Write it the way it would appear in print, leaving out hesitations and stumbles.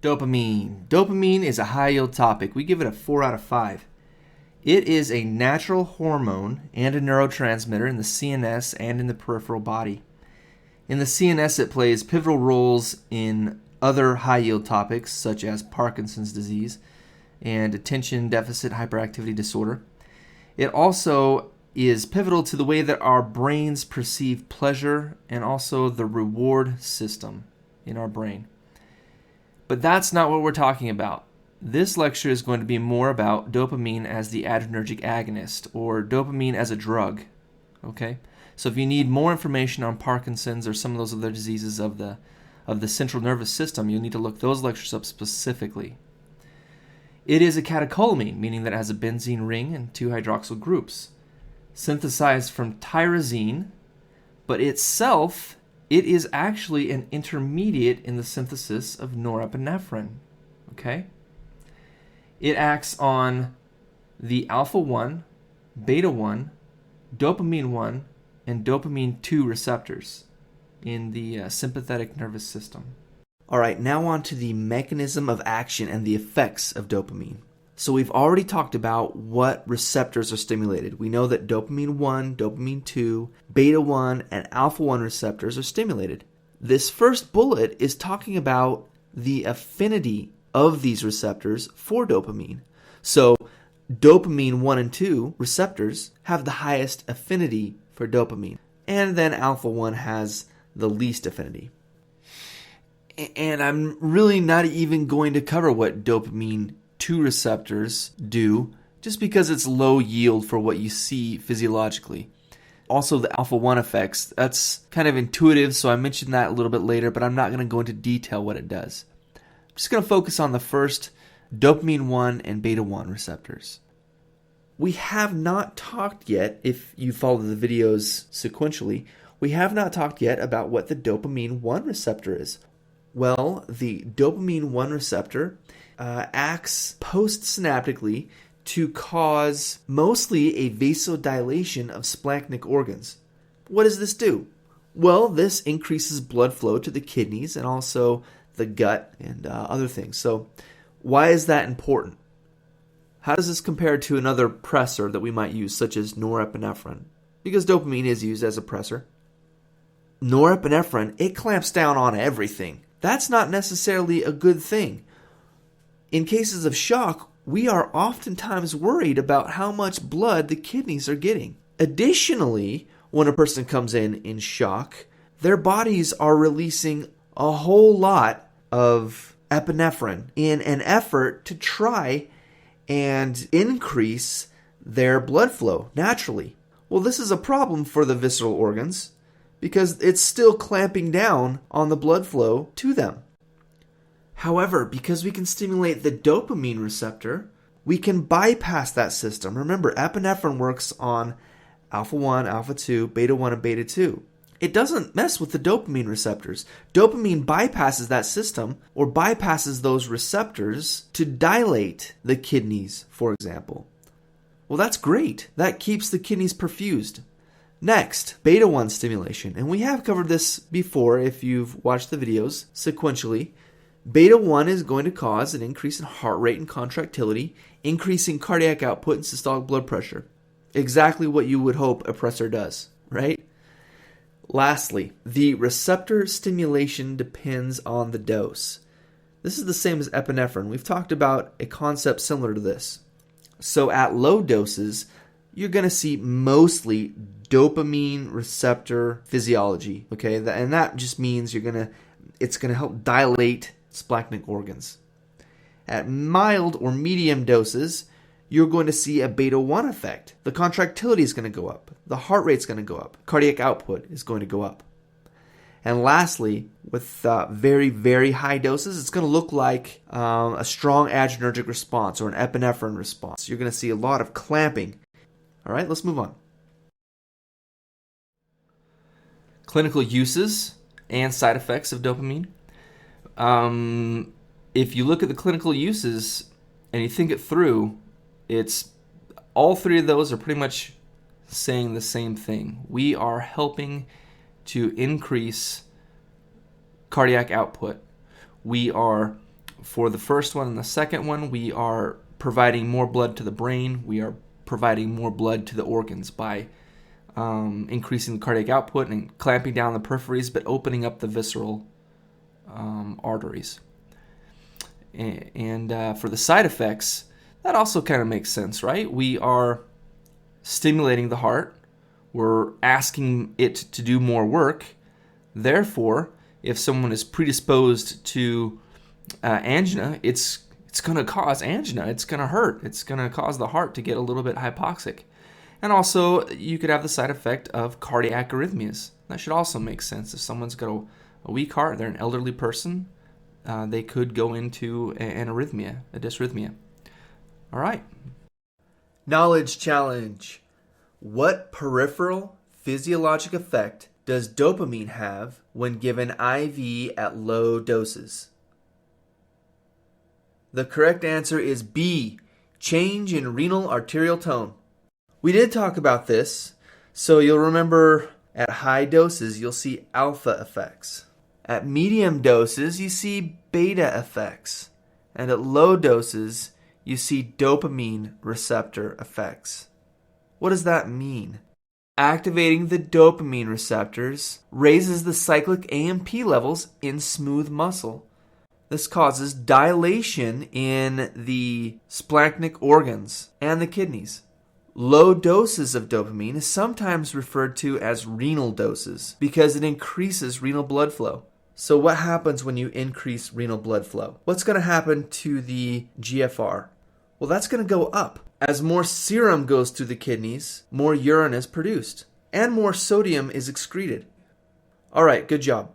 Dopamine. Dopamine is a high-yield topic. We give it a 4 out of 5. It is a natural hormone and a neurotransmitter in the CNS and in the peripheral body. In the CNS, it plays pivotal roles in other high-yield topics such as Parkinson's disease and attention deficit hyperactivity disorder. It also is pivotal to the way that our brains perceive pleasure and also the reward system in our brain. But that's not what we're talking about. This lecture is going to be more about dopamine as the adrenergic agonist, or dopamine as a drug. Okay? So if you need more information on Parkinson's or some of those other diseases of the central nervous system, you'll need to look those lectures up specifically. It is a catecholamine, meaning that it has a benzene ring and 2 hydroxyl groups, synthesized from tyrosine, but itself, it is actually an intermediate in the synthesis of norepinephrine. Okay? It acts on the alpha-1, beta-1, dopamine-1, and dopamine-2 receptors in the sympathetic nervous system. All right, now on to the mechanism of action and the effects of dopamine. So we've already talked about what receptors are stimulated. We know that dopamine-1, dopamine-2, beta-1, and alpha-1 receptors are stimulated. This first bullet is talking about the affinity of these receptors for dopamine. So dopamine 1 and 2 receptors have the highest affinity for dopamine, and then alpha-1 has the least affinity. And I'm really not even going to cover what dopamine 2 receptors do, just because it's low yield for what you see physiologically. Also, the alpha-1 effects, that's kind of intuitive, so I mentioned that a little bit later, but I'm not going to go into detail what it does. I'm just going to focus on the first dopamine 1 and beta-1 receptors. We have not talked yet, if you follow the videos sequentially, we have not talked yet about what the dopamine 1 receptor is. Well, the dopamine 1 receptor acts postsynaptically to cause mostly a vasodilation of splanchnic organs. What does this do? Well, this increases blood flow to the kidneys and also the gut and other things. So why is that important? How does this compare to another pressor that we might use, such as norepinephrine? Because dopamine is used as a pressor. Norepinephrine, it clamps down on everything. That's not necessarily a good thing. In cases of shock, we are oftentimes worried about how much blood the kidneys are getting. Additionally, when a person comes in shock, their bodies are releasing a whole lot of epinephrine in an effort to try and increase their blood flow naturally. Well, this is a problem for the visceral organs because it's still clamping down on the blood flow to them. However, because we can stimulate the dopamine receptor, we can bypass that system. Remember, epinephrine works on alpha-1, alpha-2, beta-1, and beta-2. It doesn't mess with the dopamine receptors. Dopamine bypasses that system or bypasses those receptors to dilate the kidneys, for example. Well, that's great. That keeps the kidneys perfused. Next, beta-1 stimulation. And we have covered this before if you've watched the videos sequentially. Beta-1 is going to cause an increase in heart rate and contractility, increasing cardiac output and systolic blood pressure. Exactly what you would hope a pressor does, right? Lastly, the receptor stimulation depends on the dose. This is the same as epinephrine. We've talked about a concept similar to this. So at low doses, you're going to see mostly dopamine receptor physiology, okay? And that just means it's going to help dilate splanchnic organs. At mild or medium doses, you're going to see a beta-1 effect. The contractility is going to go up. The heart rate is going to go up. Cardiac output is going to go up. And lastly, with very, very high doses, it's going to look like a strong adrenergic response or an epinephrine response. You're going to see a lot of clamping. All right, let's move on. Clinical uses and side effects of dopamine. If you look at the clinical uses and you think it through, it's all three of those are pretty much saying the same thing. We are helping to increase cardiac output. We are For the first one and the second one, we are providing more blood to the brain. We are providing more blood to the organs by increasing the cardiac output and clamping down the peripheries, but opening up the visceral arteries. And for the side effects, that also kind of makes sense, right? We are stimulating the heart. We're asking it to do more work. Therefore, if someone is predisposed to angina, it's going to cause angina. It's going to hurt. It's going to cause the heart to get a little bit hypoxic. And also, you could have the side effect of cardiac arrhythmias. That should also make sense. If someone's got a weak heart, they're an elderly person, they could go into an arrhythmia, a dysrhythmia. All right. Knowledge challenge. What peripheral physiologic effect does dopamine have when given IV at low doses? The correct answer is B, change in renal arterial tone. We did talk about this, so you'll remember at high doses you'll see alpha effects. At medium doses you see beta effects. And at low doses you see dopamine receptor effects. What does that mean? Activating the dopamine receptors raises the cyclic AMP levels in smooth muscle. This causes dilation in the splanchnic organs and the kidneys. Low doses of dopamine is sometimes referred to as renal doses because it increases renal blood flow. So what happens when you increase renal blood flow? What's going to happen to the GFR? Well, that's going to go up. As more serum goes through the kidneys, more urine is produced, and more sodium is excreted. All right, good job.